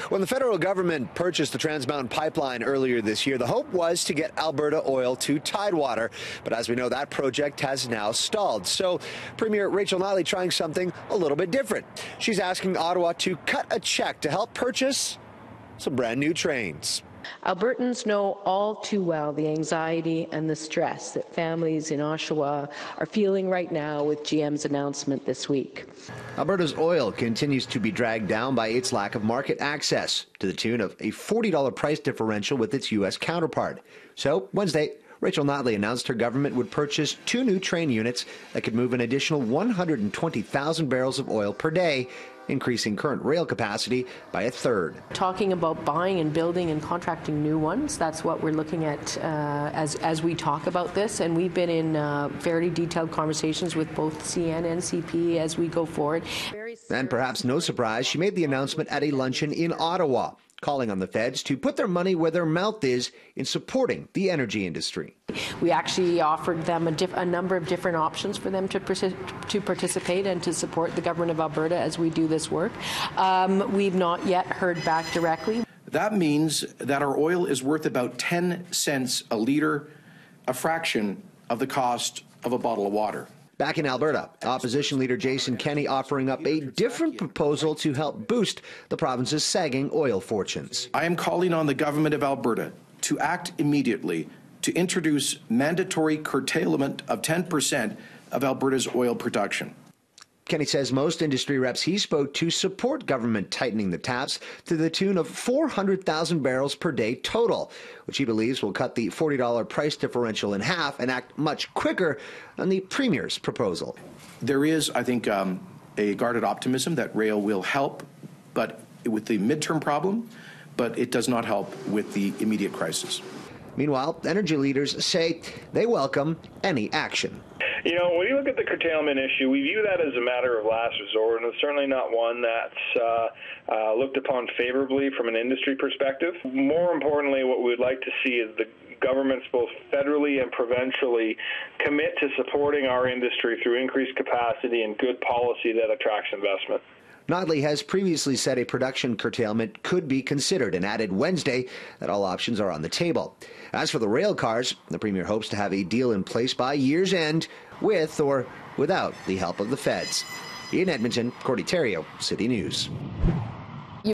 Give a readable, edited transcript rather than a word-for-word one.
When the federal government purchased the Trans Mountain Pipeline earlier this year, the hope was to get Alberta oil to Tidewater. But as we know, that project has now stalled. So Premier Rachel Notley trying something a little bit different. She's asking Ottawa to cut a check to help purchase some brand new trains. Albertans know all too well the anxiety and the stress that families in Oshawa are feeling right now with GM's announcement this week. Alberta's oil continues to be dragged down by its lack of market access, to the tune of a $40 price differential with its U.S. counterpart. So Wednesday, Rachel Notley announced her government would purchase 2 new train units that could move an additional 120,000 barrels of oil per day, increasing current rail capacity by a third. Talking about buying and building and contracting new ones, that's what we're looking at as we talk about this. And we've been in fairly detailed conversations with both CN and CP as we go forward. And perhaps no surprise, she made the announcement at a luncheon in Ottawa, calling on the feds to put their money where their mouth is in supporting the energy industry. We actually offered them a number of different options for them to participate and to support the government of Alberta as we do this work. We've not yet heard back directly. That means that our oil is worth about 10 cents a litre, a fraction of the cost of a bottle of water. Back in Alberta, opposition leader Jason Kenney offering up a different proposal to help boost the province's sagging oil fortunes. I am calling on the government of Alberta to act immediately to introduce mandatory curtailment of 10% of Alberta's oil production. Kenney says most industry reps he spoke to support government tightening the taps to the tune of 400,000 barrels per day total, which he believes will cut the $40 price differential in half and act much quicker than the Premier's proposal. There is, I think, a guarded optimism that rail will help but with the midterm problem, but it does not help with the immediate crisis. Meanwhile, energy leaders say they welcome any action. You know, when you look at the curtailment issue, we view that as a matter of last resort, and it's certainly not one that's looked upon favorably from an industry perspective. More importantly, what we'd like to see is the governments, both federally and provincially, commit to supporting our industry through increased capacity and good policy that attracts investment. Notley has previously said a production curtailment could be considered and added Wednesday that all options are on the table. As for the rail cars, the Premier hopes to have a deal in place by year's end with or without the help of the feds. In Edmonton, Cordy Terrio, City News.